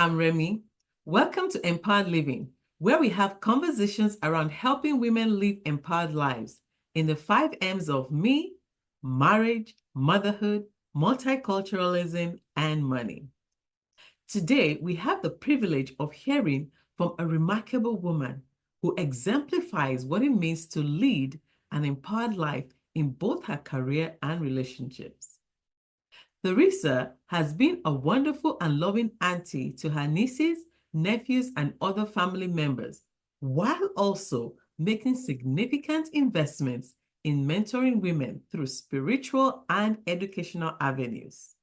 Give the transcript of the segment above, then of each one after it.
I'm Remy. Welcome to Empowered Living, where we have conversations around helping women live empowered lives in the 5 M's of me, marriage, motherhood, multiculturalism, and money. Today, we have the privilege of hearing from a remarkable woman who exemplifies what it means to lead an empowered life in both her career and relationships. Teresa has been a wonderful and loving auntie to her nieces, nephews, and other family members, while also making significant investments in mentoring women through spiritual and educational avenues.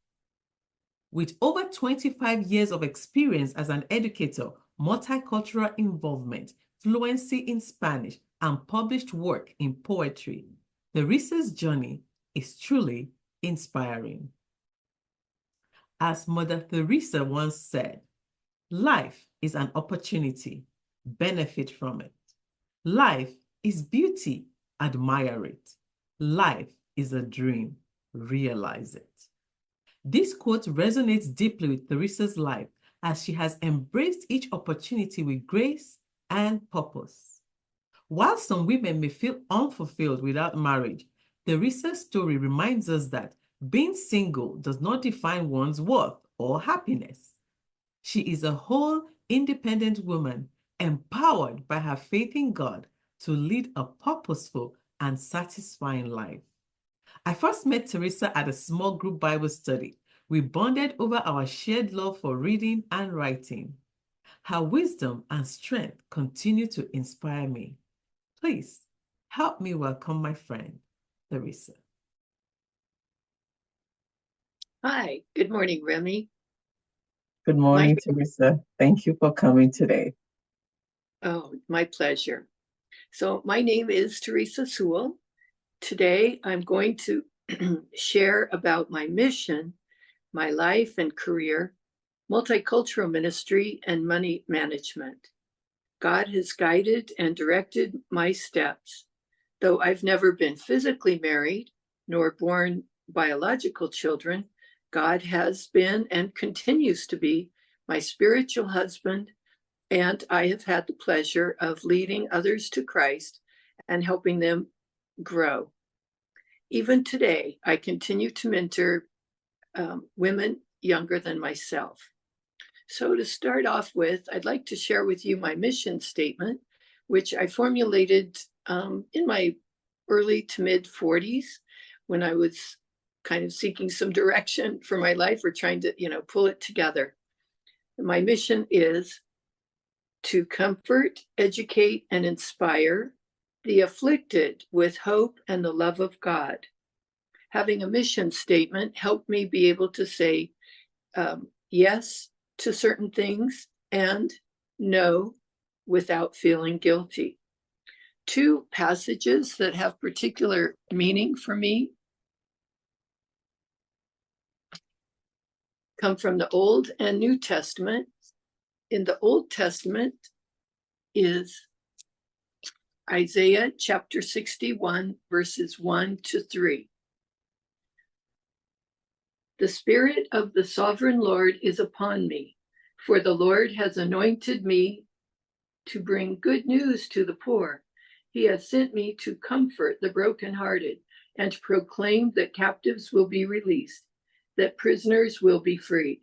With over 25 years of experience as an educator, multicultural involvement, fluency in Spanish, and published work in poetry, Teresa's journey is truly inspiring. As Mother Teresa once said, life is an opportunity, benefit from it. Life is beauty, admire it. Life is a dream, realize it. This quote resonates deeply with Teresa's life as she has embraced each opportunity with grace and purpose. While some women may feel unfulfilled without marriage, Teresa's story reminds us that being single does not define one's worth or happiness. She is a whole, independent woman, empowered by her faith in God to lead a purposeful and satisfying life. I first met Teresa at a small group Bible study. We bonded over our shared love for reading and writing. Her wisdom and strength continue to inspire me. Please help me welcome my friend, Teresa. Hi, good morning, Remy. Good morning, Teresa. Thank you for coming today. Oh, my pleasure. So my name is Teresa Sewell. Today, I'm going to share about my mission, my life and career, multicultural ministry, and money management. God has guided and directed my steps. Though I've never been physically married, nor born biological children, God has been and continues to be my spiritual husband, and I have had the pleasure of leading others to Christ and helping them grow. Even today, I continue to mentor women younger than myself. So to start off with, I'd like to share with you my mission statement, which I formulated in my early to mid 40s when I was kind of seeking some direction for my life or trying to, pull it together. My mission is to comfort, educate, and inspire the afflicted with hope and the love of God. Having a mission statement helped me be able to say yes to certain things and no without feeling guilty. 2 passages that have particular meaning for me come from the Old and New Testament. In the Old Testament is Isaiah chapter 61, verses 1 to 3. The Spirit of the Sovereign Lord is upon me, for the Lord has anointed me to bring good news to the poor. He has sent me to comfort the brokenhearted and to proclaim that captives will be released, that prisoners will be freed.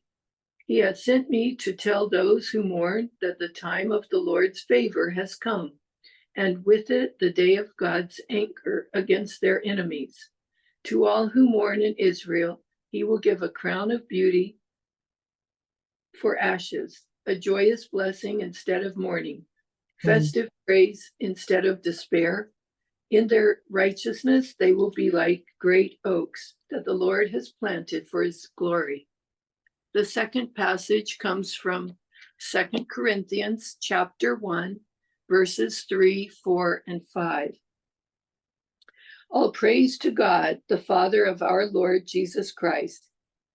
He has sent me to tell those who mourn that the time of the Lord's favor has come, and with it the day of God's anger against their enemies. To all who mourn in Israel, he will give a crown of beauty for ashes, a joyous blessing instead of mourning, festive praise instead of despair. In their righteousness, they will be like great oaks that the Lord has planted for his glory. The second passage comes from 2 Corinthians chapter 1, verses 3, 4, and 5. All praise to God, the Father of our Lord Jesus Christ.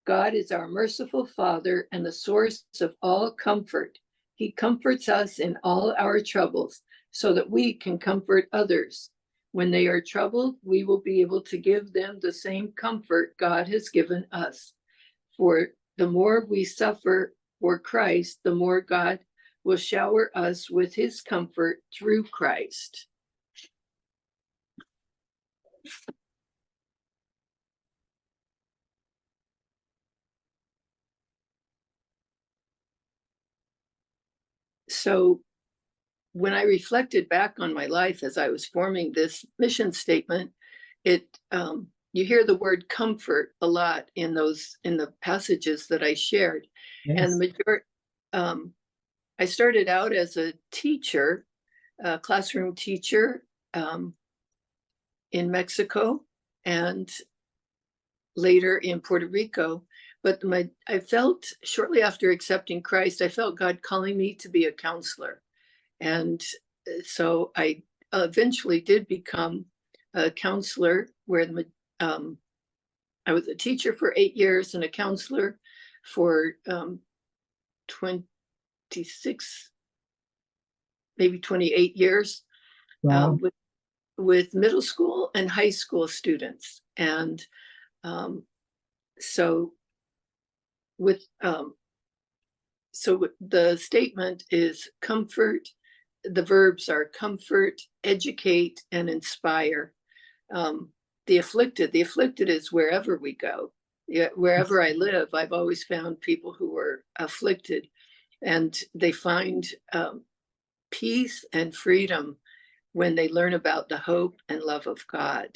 God is our merciful Father and the source of all comfort. He comforts us in all our troubles so that we can comfort others. When they are troubled, we will be able to give them the same comfort God has given us. For the more we suffer for Christ, the more God will shower us with his comfort through Christ. So when I reflected back on my life as I was forming this mission statement, you hear the word comfort a lot in the passages that I shared. Yes. And the majority, I started out as a teacher, a classroom teacher in Mexico and later in Puerto Rico. But I felt shortly after accepting Christ, I felt God calling me to be a counselor. And so I eventually did become a counselor where I was a teacher for 8 years and a counselor for 26, maybe 28 years. Wow. With middle school and high school students. And so the statement is comfort. The verbs are comfort, educate, and inspire. The afflicted is wherever we go. Wherever I live, I've always found people who are afflicted, and they find peace and freedom when they learn about the hope and love of God.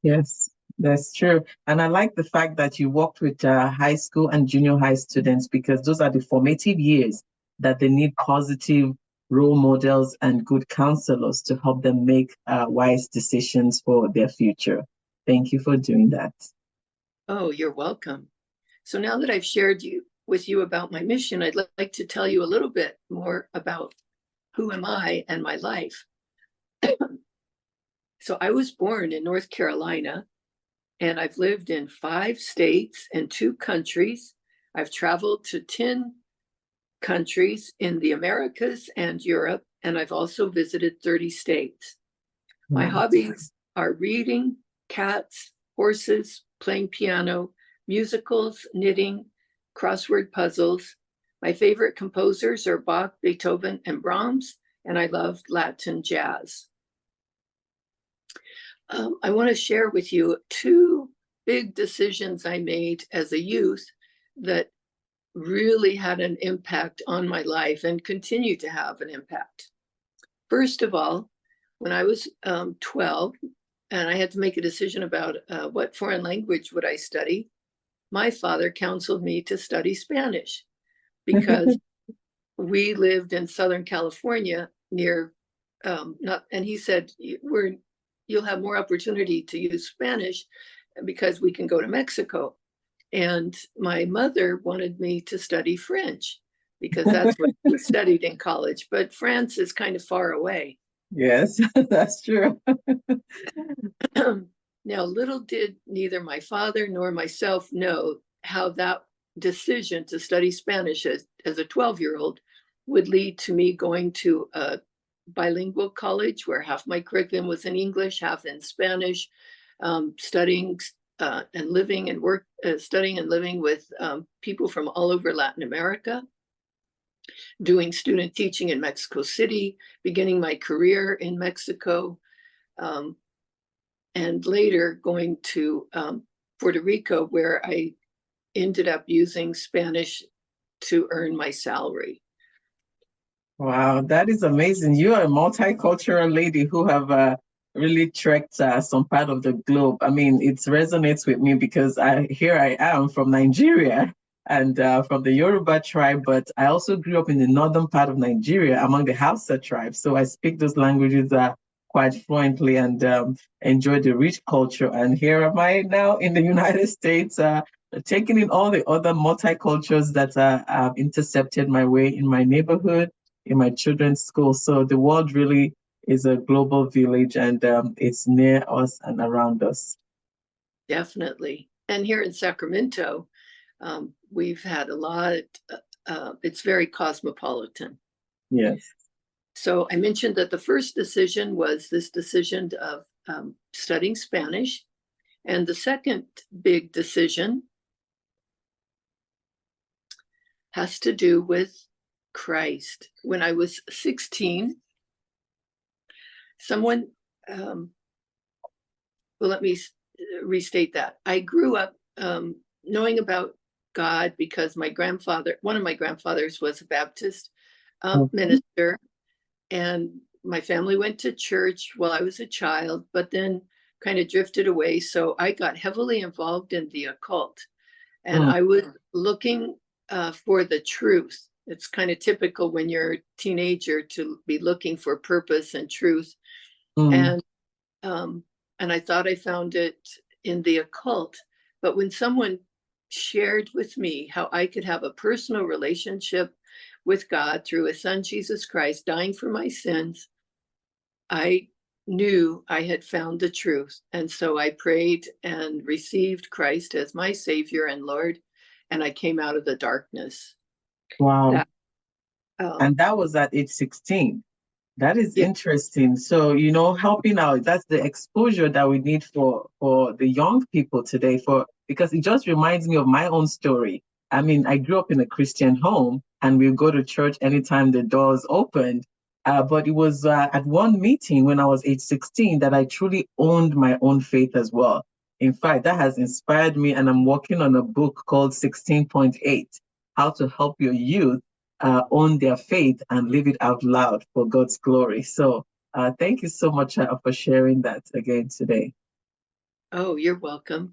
Yes, that's true. And I like the fact that you worked with high school and junior high students, because those are the formative years that they need positive role models and good counselors to help them make wise decisions for their future. Thank you for doing that. Oh, you're welcome. So now that I've shared with you about my mission, I'd like to tell you a little bit more about who am I and my life. So I was born in North Carolina, and I've lived in 5 states and 2 countries. I've traveled to 10 countries in the Americas and Europe, and I've also visited 30 states. My hobbies are reading, cats, horses, playing piano, musicals, knitting, crossword puzzles. My favorite composers are Bach, Beethoven, and Brahms, and I love Latin jazz. I want to share with you 2 big decisions I made as a youth that really had an impact on my life and continue to have an impact. First of all, when I was 12 and I had to make a decision about what foreign language would I study, my father counseled me to study Spanish because we lived in Southern California near, and he said, you'll have more opportunity to use Spanish because we can go to Mexico. And my mother wanted me to study French because that's what we studied in college. But France is kind of far away. Yes, that's true. Now, little did neither my father nor myself know how that decision to study Spanish as a 12-year-old would lead to me going to a bilingual college where half my curriculum was in English, half in Spanish, studying and living and studying and living with people from all over Latin America, doing student teaching in Mexico City, beginning my career in Mexico, and later going to Puerto Rico, where I ended up using Spanish to earn my salary. Wow, that is amazing. You are a multicultural lady who have really trekked some part of the globe. I mean, it resonates with me because here I am from Nigeria and from the Yoruba tribe, but I also grew up in the northern part of Nigeria among the Hausa tribe. So I speak those languages quite fluently and enjoy the rich culture. And here am I now in the United States, taking in all the other multicultures that have intercepted my way in my neighborhood, in my children's school. So the world really is a global village, and it's near us and around us. Definitely. And here in Sacramento, we've had a lot, it's very cosmopolitan. Yes. So I mentioned that the first decision was this decision of studying Spanish. And the second big decision has to do with Christ. When I was 16, someone, well, let me restate that. I grew up knowing about God because one of my grandfathers was a Baptist minister, and my family went to church while I was a child, but then kind of drifted away. So I got heavily involved in the occult, and I was looking for the truth. It's kind of typical when you're a teenager to be looking for purpose and truth. And I thought I found it in the occult. But when someone shared with me how I could have a personal relationship with God through his son, Jesus Christ, dying for my sins, I knew I had found the truth. And so I prayed and received Christ as my Savior and Lord, and I came out of the darkness. Wow. And that was at age 16. That is interesting. So, helping out, that's the exposure that we need for the young people today, because it just reminds me of my own story. I mean, I grew up in a Christian home, and we go to church anytime the doors opened. But it was at one meeting when I was age 16 that I truly owned my own faith as well. In fact, that has inspired me, and I'm working on a book called 16.8, How to Help Your Youth own their faith and live it out loud for God's glory. So thank you so much for sharing that again today. Oh, you're welcome.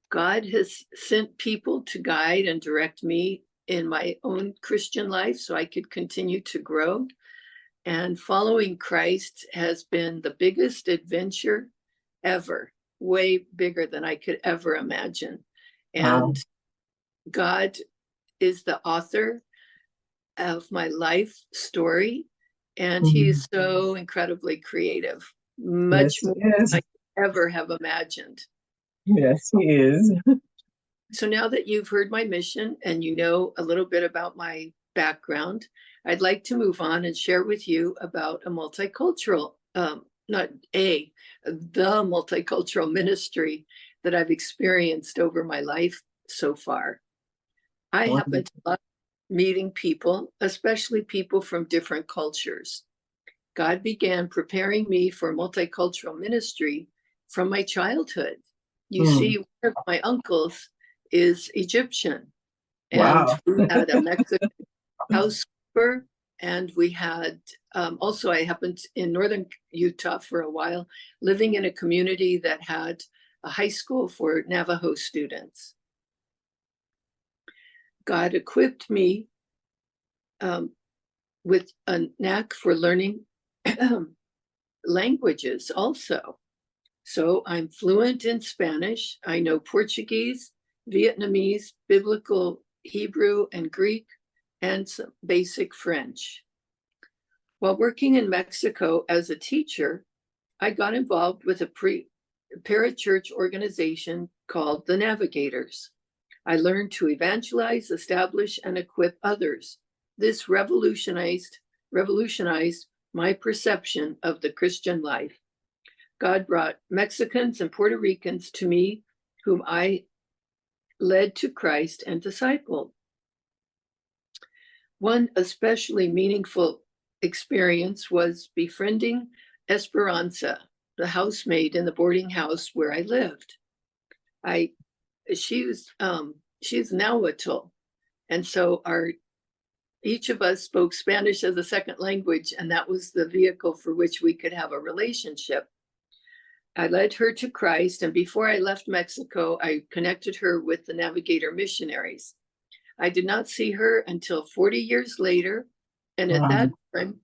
God has sent people to guide and direct me in my own Christian life so I could continue to grow. And following Christ has been the biggest adventure ever, way bigger than I could ever imagine. And God is the author of my life story, and he's so incredibly creative, much more than I could ever have imagined. Yes, he is. So now that you've heard my mission and you know a little bit about my background, I'd like to move on and share with you about a multicultural, the multicultural ministry that I've experienced over my life so far. I happen to love meeting people, especially people from different cultures. God began preparing me for multicultural ministry from my childhood. You see, one of my uncles is Egyptian, and we had a Mexican housekeeper, and we had also, I happened in northern Utah for a while, living in a community that had a high school for Navajo students. God equipped me with a knack for learning languages also. So I'm fluent in Spanish. I know Portuguese, Vietnamese, Biblical Hebrew, and Greek, and some basic French. While working in Mexico as a teacher, I got involved with a parachurch organization called the Navigators. I learned to evangelize, establish, and equip others. This revolutionized my perception of the Christian life. God brought Mexicans and Puerto Ricans to me, whom I led to Christ and discipled. One especially meaningful experience was befriending Esperanza, the housemaid in the boarding house where I lived. She's Nahuatl, and so each of us spoke Spanish as a second language, and that was the vehicle for which we could have a relationship. I led her to Christ, and before I left Mexico, I connected her with the Navigator missionaries. I did not see her until 40 years later, and at that time,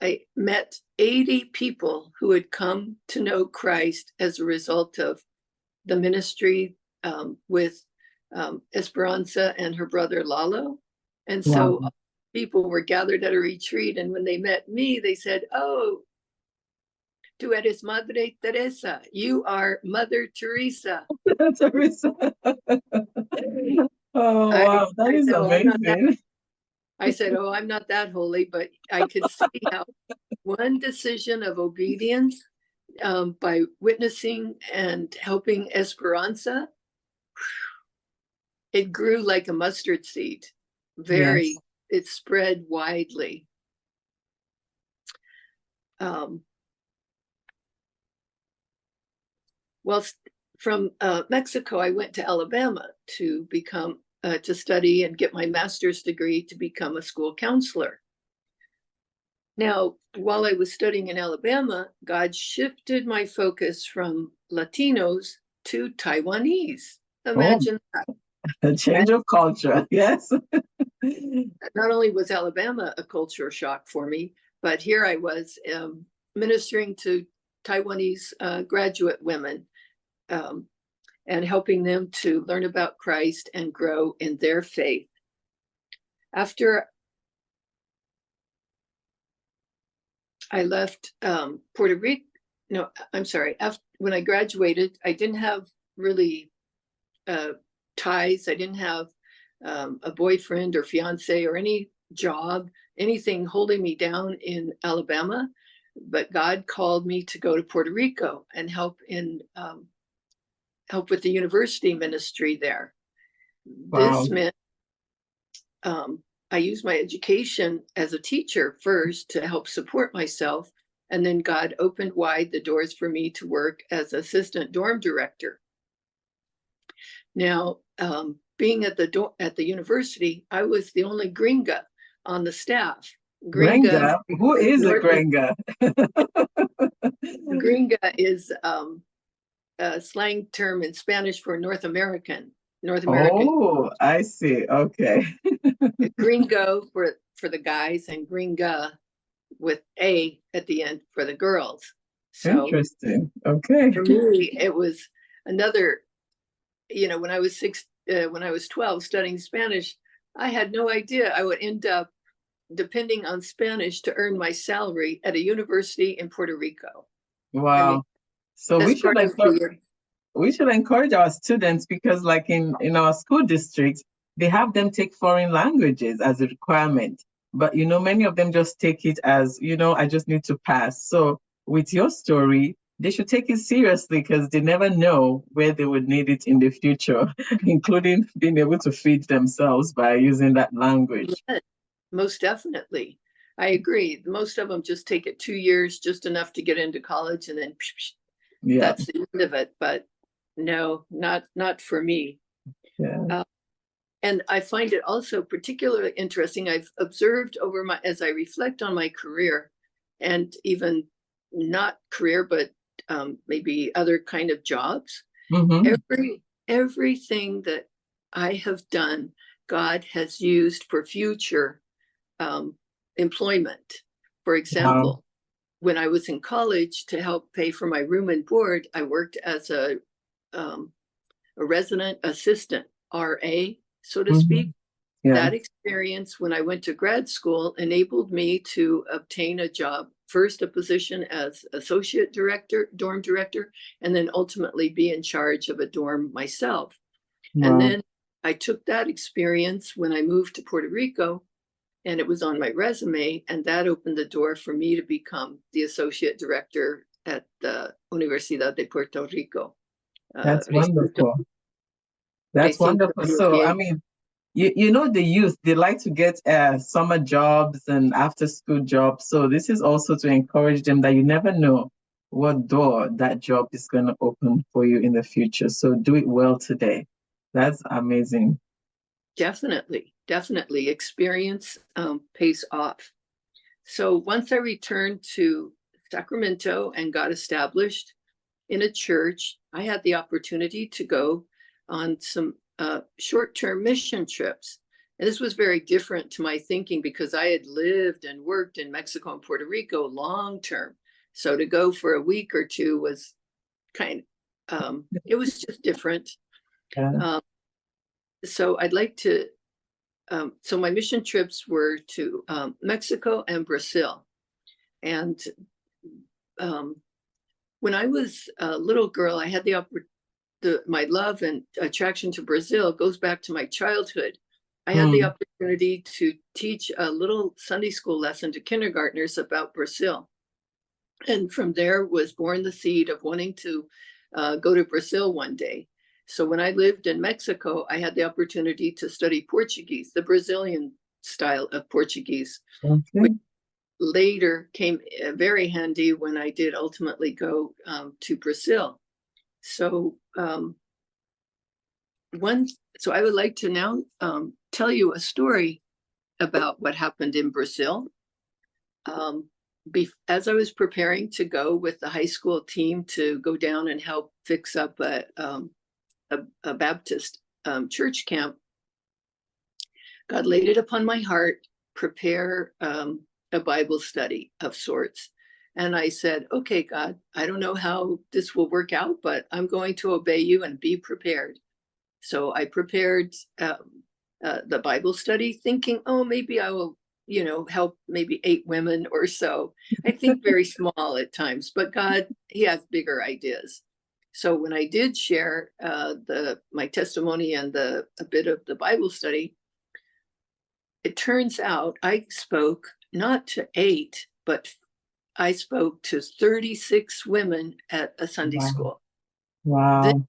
I met 80 people who had come to know Christ as a result of the ministry with Esperanza and her brother Lalo. And so people were gathered at a retreat, and when they met me, they said, "Oh, tú eres Madre Teresa. You are Mother Teresa." Teresa. Oh, wow, that is amazing. I said, "Oh, I'm not that holy," but I could see how one decision of obedience by witnessing and helping Esperanza it grew like a mustard seed. Yes. It spread widely. Well, from Mexico, I went to Alabama to become to study and get my master's degree to become a school counselor. Now, while I was studying in Alabama, God shifted my focus from Latinos to Taiwanese. Imagine that. A change of culture. Yes. Not only was Alabama a culture shock for me, but here I was ministering to Taiwanese graduate women and helping them to learn about Christ and grow in their faith. After I left Puerto Rico, no, I'm sorry. When I graduated, I didn't have really ties. I didn't have a boyfriend or fiance or any job, anything holding me down in Alabama. But God called me to go to Puerto Rico and help with the university ministry there. Wow. This meant I used my education as a teacher first to help support myself, and then God opened wide the doors for me to work as assistant dorm director. Now, being at the university, I was the only gringa on the staff. Gringa? Who is a gringa? Gringa is a slang term in Spanish for North American. Oh, I see. Okay. Gringo for the guys and gringa with a at the end for the girls. So interesting. Okay. for me, it was another. When I was 12 studying Spanish, I had no idea I would end up depending on Spanish to earn my salary at a university in Puerto Rico. Wow. I mean, so we should encourage our students, because like in our school districts, they have them take foreign languages as a requirement. But, many of them just take it as, I just need to pass. So with your story, they should take it seriously, because they never know where they would need it in the future, including being able to feed themselves by using that language. Yes, most definitely. I agree. Most of them just take it 2 years, just enough to get into college, and then that's the end of it. But no, not for me. Yeah. And I find it also particularly interesting. I've observed as I reflect on my career, and even not career, but maybe other kind of jobs. Mm-hmm. Everything that I have done, God has used for future employment. For example, when I was in college, to help pay for my room and board, I worked as a resident assistant, RA, so to speak. Yeah. That experience when I went to grad school enabled me to obtain a job, first a position as associate director, dorm director, and then ultimately be in charge of a dorm myself. Wow. And then I took that experience when I moved to Puerto Rico, and it was on my resume, and that opened the door for me to become the associate director at the Universidad de Puerto Rico. That's wonderful. That's wonderful. So, I mean, the youth, they like to get summer jobs and after school jobs. So this is also to encourage them that you never know what door that job is going to open for you in the future. So do it well today. That's amazing. Definitely. Experience pays off. So once I returned to Sacramento and got established in a church, I had the opportunity to go on some short-term mission trips. And this was very different to my thinking, because I had lived and worked in Mexico and Puerto Rico long-term. So to go for a week or two was it was just different. So I'd like to, so my mission trips were to Mexico and Brazil. And when I was a little girl, I had my love and attraction to Brazil goes back to my childhood. I had the opportunity to teach a little Sunday school lesson to kindergartners about Brazil. And from there was born the seed of wanting to go to Brazil one day. So when I lived in Mexico, I had the opportunity to study Portuguese, the Brazilian style of Portuguese, which later came very handy when I did ultimately go to Brazil. So so I would like to now tell you a story about what happened in Brazil. As I was preparing to go with the high school team to go down and help fix up a Baptist church camp, God laid it upon my heart, prepare a Bible study of sorts. And I said, okay, God, I don't know how this will work out, but I'm going to obey you and be prepared. So I prepared the Bible study thinking, oh, maybe I will, help maybe 8 women or so. I think very small at times, but God, he has bigger ideas. So when I did share my testimony and a bit of the Bible study, it turns out I spoke not to 8, but I spoke to 36 women at a Sunday school. Wow. Then,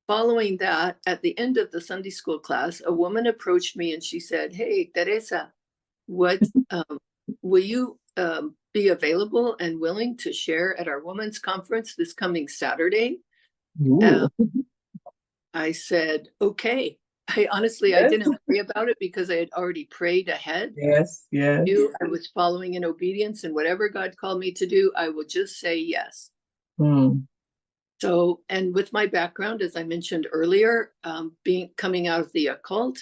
following that, at the end of the Sunday school class, a woman approached me and she said, "Hey, Teresa, will you be available and willing to share at our women's conference this coming Saturday?" I said, okay. I didn't worry about it because I had already prayed ahead. Yes. I was following in obedience, and whatever God called me to do, I will just say yes. So, and with my background, as I mentioned earlier, coming out of the occult,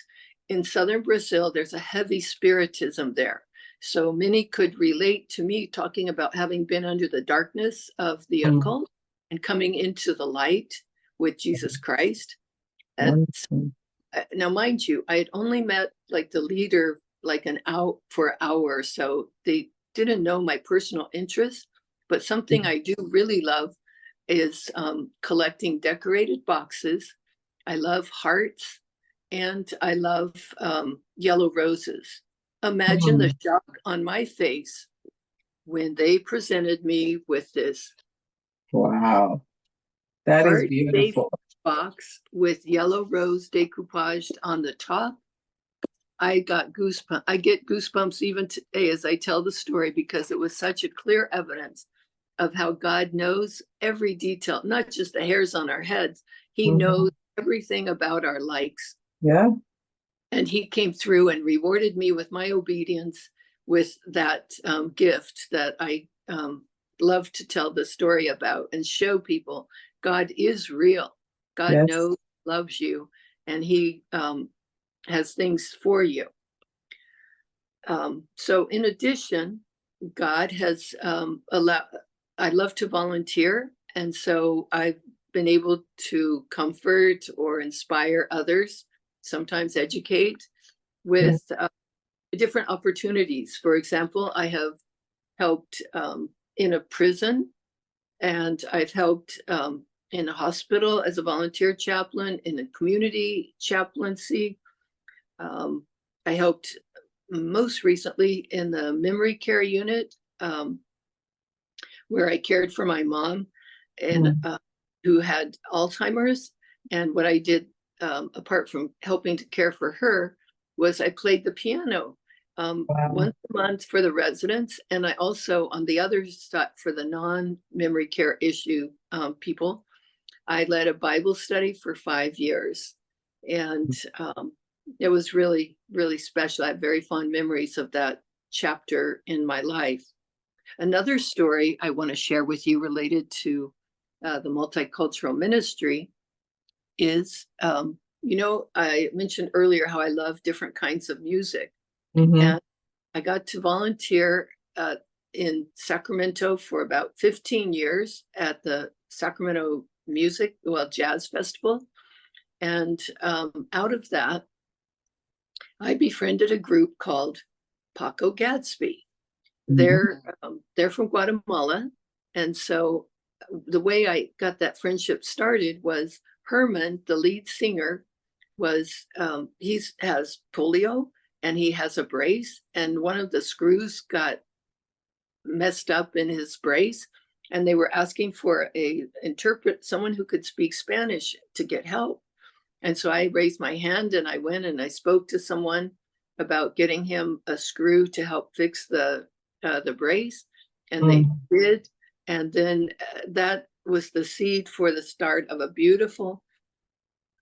in southern Brazil, there's a heavy spiritism there. So many could relate to me talking about having been under the darkness of the occult and coming into the light with Jesus Christ. And now, mind you, I had only met like the leader like an hour or so. They didn't know my personal interests, but something I do really love is collecting decorated boxes. I love hearts, and I love yellow roses. Imagine the shock on my face when they presented me with this. Wow, that is beautiful. Box with yellow rose decoupaged on the top. I got goosebumps. I get goosebumps even today as I tell the story, because it was such a clear evidence of how God knows every detail, not just the hairs on our heads. He knows everything about our likes. Yeah. And he came through and rewarded me with my obedience with that gift that I love to tell the story about and show people God is real. God knows, loves you, and he has things for you. So in addition, God has allowed, I love to volunteer. And so I've been able to comfort or inspire others, sometimes educate with different opportunities. For example, I have helped in a prison, and I've helped in a hospital as a volunteer chaplain, in a community chaplaincy. I helped most recently in the memory care unit, where I cared for my mom and who had Alzheimer's. And what I did, apart from helping to care for her, was I played the piano once a month for the residents. And I also, on the other side, for the non-memory care issue people, I led a Bible study for 5 years. And it was really, really special. I have very fond memories of that chapter in my life. Another story I want to share with you related to the multicultural ministry is, I mentioned earlier how I love different kinds of music. And I got to volunteer in Sacramento for about 15 years at the Sacramento Jazz Festival. And out of that, I befriended a group called Paco Gadsby. They're from Guatemala. And so the way I got that friendship started was Herman, the lead singer, he has polio and he has a brace, and one of the screws got messed up in his brace. and they were asking for someone who could speak Spanish to get help. And so I raised my hand and I went and I spoke to someone about getting him a screw to help fix the brace, and they did. And then that was the seed for the start of a beautiful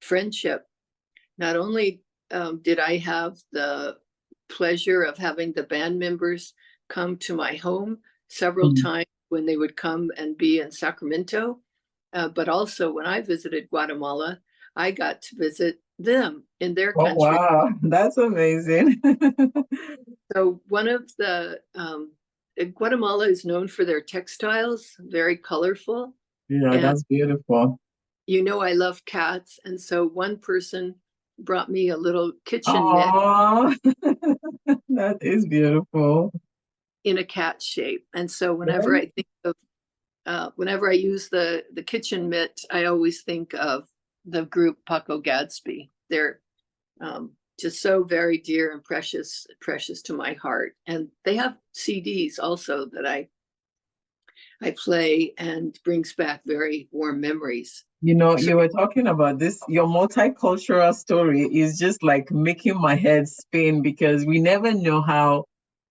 friendship. Not only did I have the pleasure of having the band members come to my home several times when they would come and be in Sacramento, but also when I visited Guatemala, I got to visit them in their country. Oh, wow, that's amazing. So one of the Guatemala is known for their textiles, very colorful. Yeah, and that's beautiful. you know, I love cats. And so one person brought me a little kitchen mitt. That is beautiful. In a cat shape. And so whenever I think of, whenever I use the kitchen mitt, I always think of the group Paco Gadsby. They're just so very dear and precious to my heart. And they have CDs also that I play and brings back very warm memories. You know, you were talking about this, your multicultural story is just like making my head spin, because we never know how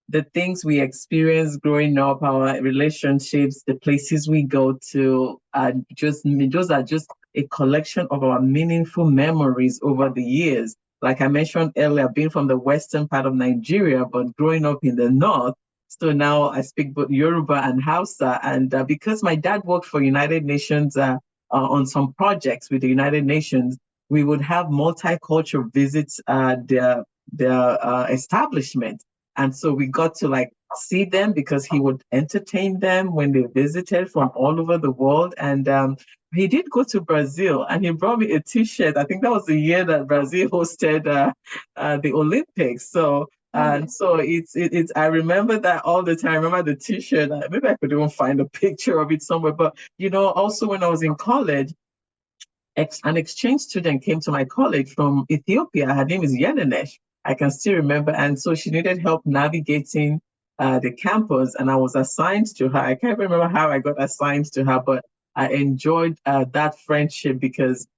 the things we experience growing up, our relationships, the places we go to, those are just a collection of our meaningful memories over the years. Like I mentioned earlier, being from the western part of Nigeria, but growing up in the north. So now I speak both Yoruba and Hausa. And because my dad worked for United Nations on some projects with the United Nations, we would have multicultural visits their establishment. And so we got to like see them because he would entertain them when they visited from all over the world. And he did go to Brazil and he brought me a T-shirt. I think that was the year that Brazil hosted the Olympics. So so it's I remember that all the time. I remember the T-shirt. Maybe I could even find a picture of it somewhere. But you know, also when I was in college, an exchange student came to my college from Ethiopia. Her name is Yelenesh. I can still remember. And so she needed help navigating the campus, and I was assigned to her. I can't remember how I got assigned to her, but I enjoyed that friendship, because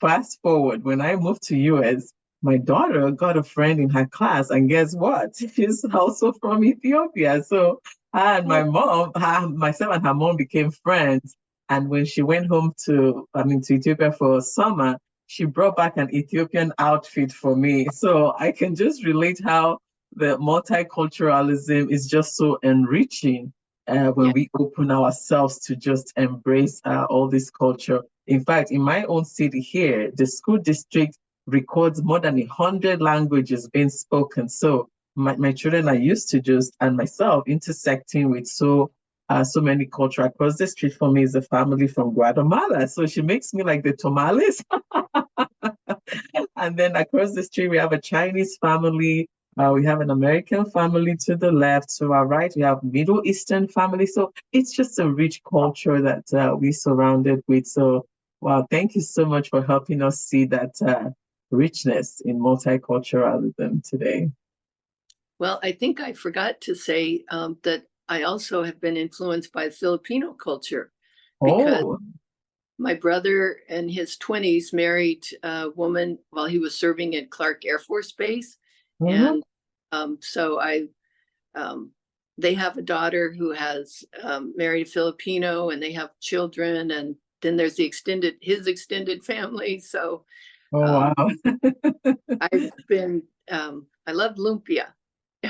fast forward, when I moved to US, my daughter got a friend in her class, and guess what? She's also from Ethiopia. So her and my mom, myself and her mom became friends. And when she went home to Ethiopia for summer, she brought back an Ethiopian outfit for me. So I can just relate how the multiculturalism is just so enriching when we open ourselves to just embrace all this culture. In fact, in my own city here, the school district records more than 100 languages being spoken. So my children are used to just, and myself, intersecting with so many cultures. Across the street from me is a family from Guatemala. So she makes me like the tamales. And then across the street, we have a Chinese family. We have an American family to the left. To our right, we have Middle Eastern family. So it's just a rich culture that we're surrounded with. So, wow, thank you so much for helping us see that richness in multiculturalism today. Well, I think I forgot to say that I also have been influenced by Filipino culture, because my brother in his 20s married a woman while he was serving at Clark Air Force Base. And so they have a daughter who has married a Filipino, and they have children, and then there's his extended family. So wow. I've been I love lumpia.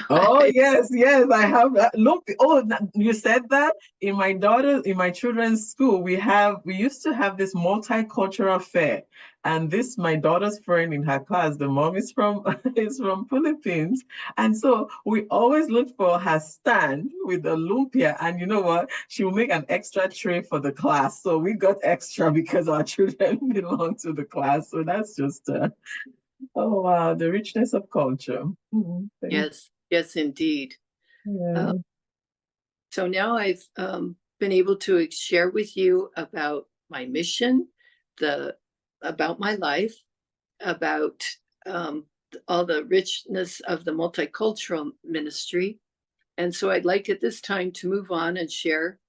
Oh, yes, I have that. Look, you said that in my children's school, we used to have this multicultural fair. And my daughter's friend in her class, the mom is from Philippines. And so we always look for her stand with the lumpia. And you know what? She will make an extra tray for the class. So we got extra because our children belong to the class. So that's just oh, wow, the richness of culture. Yes, indeed. Yeah. So now I've been able to share with you about my mission, about my life, about all the richness of the multicultural ministry. And so I'd like at this time to move on and share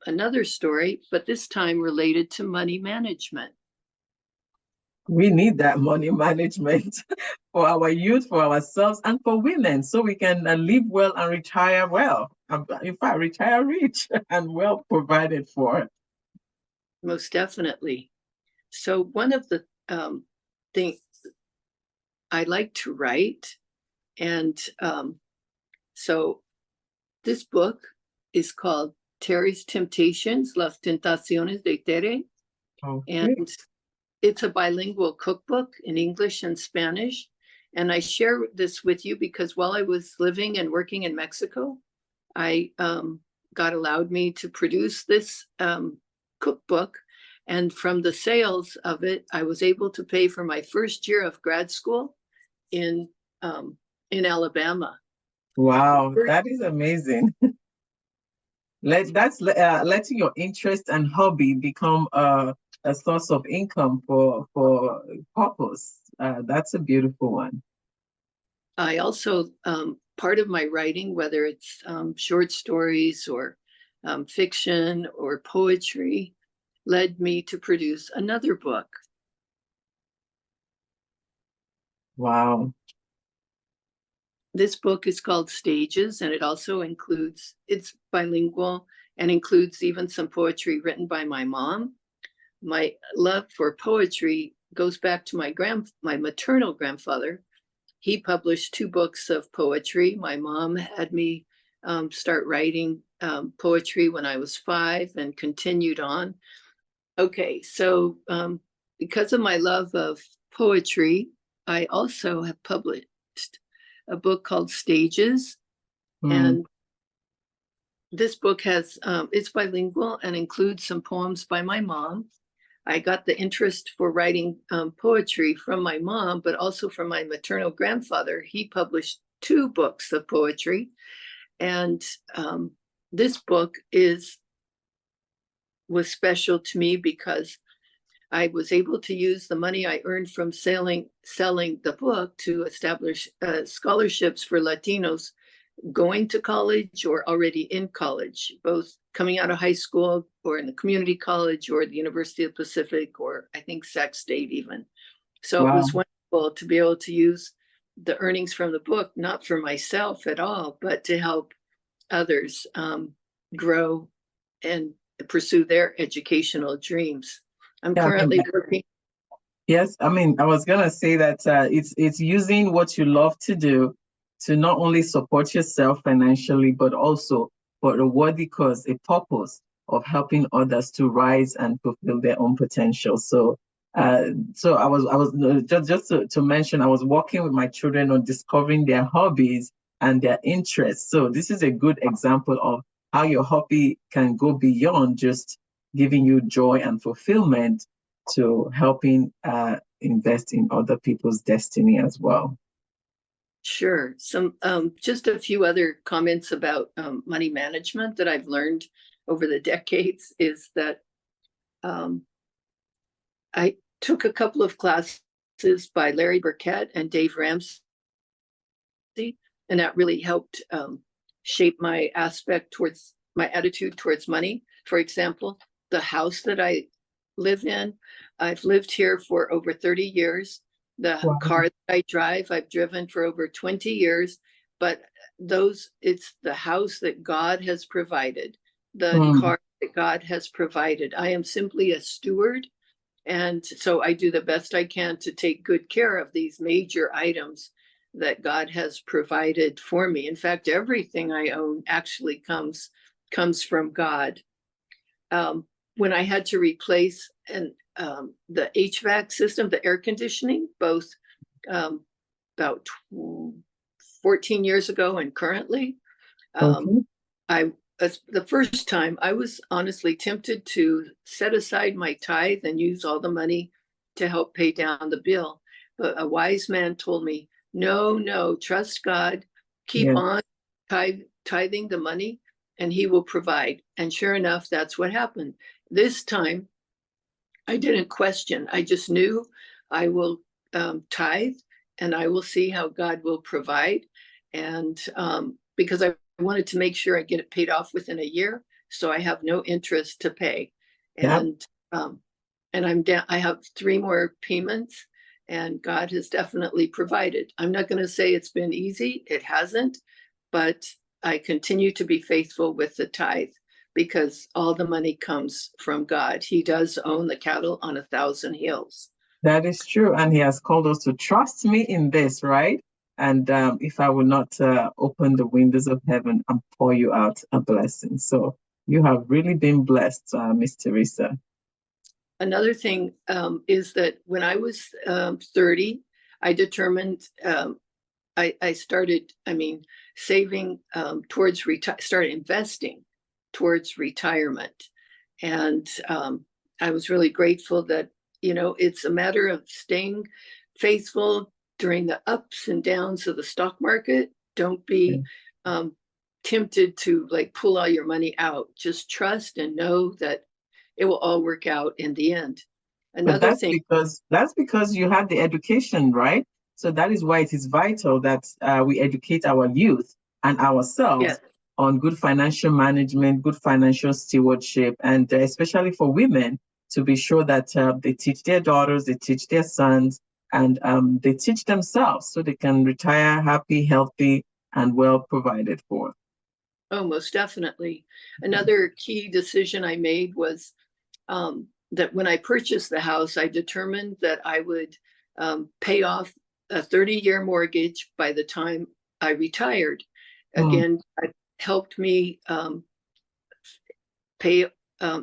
another story, but this time related to money management. We need that money management for our youth, for ourselves, and for women, so we can live well and retire well. In fact, retire rich and well provided for. Most definitely. So one of the things I like to write, and so this book is called Terry's Temptations, Las Tentaciones de Tere. Okay. And it's a bilingual cookbook in English and Spanish. And I share this with you because while I was living and working in Mexico, God allowed me to produce this cookbook. And from the sales of it, I was able to pay for my first year of grad school in Alabama. Wow, that is amazing. That's letting your interest and hobby become a source of income for purpose. That's a beautiful one. I also, part of my writing, whether it's short stories or fiction or poetry, led me to produce another book. Wow. This book is called Stages, and it also includes, it's bilingual and includes even some poetry written by my mom. My love for poetry goes back to my maternal grandfather. He published 2 books of poetry. My mom had me start writing poetry when I was 5 and continued on. Okay, so because of my love of poetry, I also have published a book called Stages. And this book has, it's bilingual and includes some poems by my mom. I got the interest for writing poetry from my mom, but also from my maternal grandfather. He published 2 books of poetry. And this book was special to me because I was able to use the money I earned from selling the book to establish scholarships for Latinos going to college or already in college, both coming out of high school or in the community college or the University of the Pacific, or I think Sac State even. So It was wonderful to be able to use the earnings from the book, not for myself at all, but to help others grow and pursue their educational dreams. I'm currently working. Yes, I mean, I was gonna say that it's using what you love to do to not only support yourself financially, but also for a worthy cause, a purpose of helping others to rise and fulfill their own potential. So, I was just to mention, I was working with my children on discovering their hobbies and their interests. So this is a good example of how your hobby can go beyond just giving you joy and fulfillment to helping invest in other people's destiny as well. Sure. Some just a few other comments about money management that I've learned over the decades is that I took a couple of classes by Larry Burkett and Dave Ramsey, and that really helped shape my attitude towards money. For example, the house that I live in, I've lived here for over 30 years. The car that I drive, I've driven for over 20 years, but it's the house that God has provided, the car that God has provided. I am simply a steward. And so I do the best I can to take good care of these major items that God has provided for me. In fact, everything I own actually comes from God. When I had to replace the HVAC system, the air conditioning, both about 14 years ago and currently, the first time I was honestly tempted to set aside my tithe and use all the money to help pay down the bill. But a wise man told me, no, trust God, keep on tithing the money and he will provide. And sure enough, that's what happened. This time, I didn't question. I just knew I will tithe and I will see how God will provide. And because I wanted to make sure I get it paid off within a year. so I have no interest to pay. Yep. And I'm down. I have 3 more payments, and God has definitely provided. I'm not going to say it's been easy. It hasn't, but I continue to be faithful with the tithe because all the money comes from God. He does own the cattle on 1,000 hills. That is true. And he has called us to trust me in this, right? And if I will not open the windows of heaven and pour you out a blessing. So you have really been blessed, Miss Teresa. Another thing is that when I was 30, I determined I started, saving towards started investing towards retirement. And I was really grateful that, it's a matter of staying faithful during the ups and downs of the stock market. Don't be tempted to pull all your money out. Just trust and know that it will all work out in the end. Another thing. That's because you had the education, right? So that is why it is vital that we educate our youth and ourselves on good financial management, good financial stewardship, and especially for women, to be sure that they teach their daughters, they teach their sons, and they teach themselves so they can retire happy, healthy, and well provided for. Oh, most definitely. Another key decision I made was that when I purchased the house, I determined that I would pay off a 30-year mortgage by the time I retired. Again, it helped me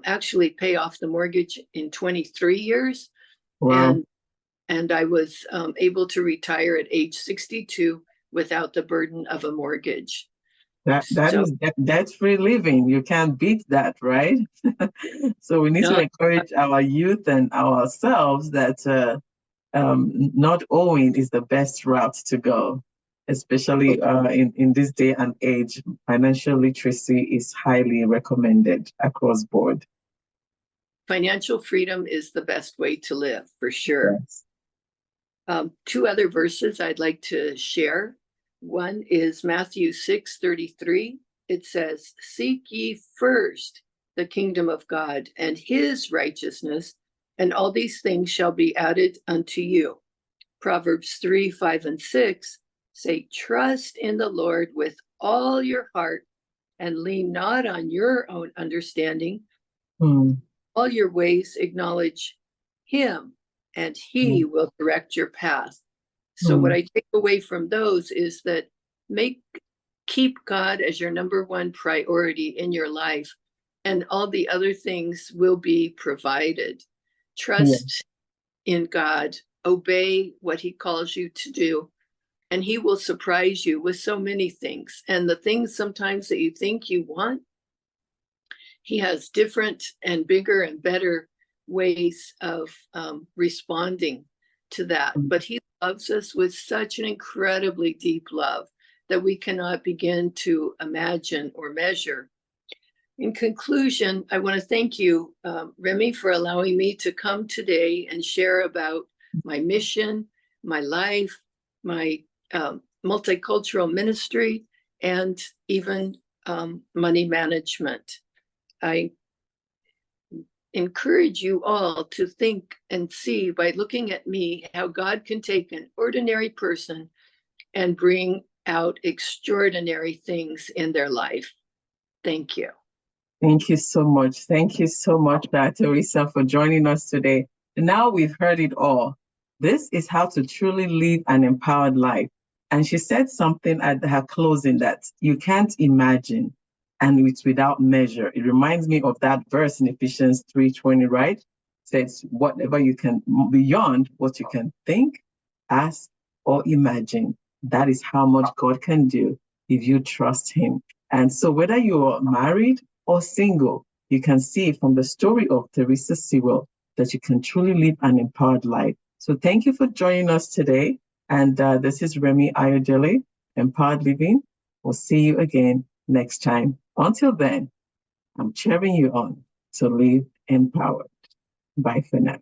actually pay off the mortgage in 23 years. Wow. And I was able to retire at age 62 without the burden of a mortgage. That is debt-free living. You can't beat that, right? So we need to encourage our youth and ourselves that not owing is the best route to go, especially in this day and age. Financial literacy is highly recommended across board. Financial freedom is the best way to live, for sure. Yes. 2 other verses I'd like to share. One is Matthew 6:33. It says, "Seek ye first the kingdom of God and his righteousness, and all these things shall be added unto you." Proverbs 3:5 and 6 say, "Trust in the Lord with all your heart and lean not on your own understanding. All your ways acknowledge him, and he will direct your path." So what I take away from those is that keep God as your number 1 priority in your life, and all the other things will be provided. Trust in God, obey what he calls you to do, and he will surprise you with so many things. And the things sometimes that you think you want, he has different and bigger and better ways of responding to that. But he loves us with such an incredibly deep love that we cannot begin to imagine or measure. In conclusion, I want to thank you, Remy, for allowing me to come today and share about my mission, my life, my multicultural ministry, and even money management. I encourage you all to think and see, by looking at me, how God can take an ordinary person and bring out extraordinary things in their life. Thank you. Thank you so much. Thank you so much, Mother Teresa, for joining us today. Now we've heard it all. This is how to truly live an empowered life. And she said something at her closing that you can't imagine, and it's without measure. It reminds me of that verse in Ephesians 3:20, right? It says, whatever you can, beyond what you can think, ask, or imagine. That is how much God can do if you trust him. And so whether you're married or single, you can see from the story of Teresa Sewell that you can truly live an empowered life. So thank you for joining us today. And this is REMI Ayodele, Empowered Living. We'll see you again next time. Until then, I'm cheering you on to live empowered. Bye for now.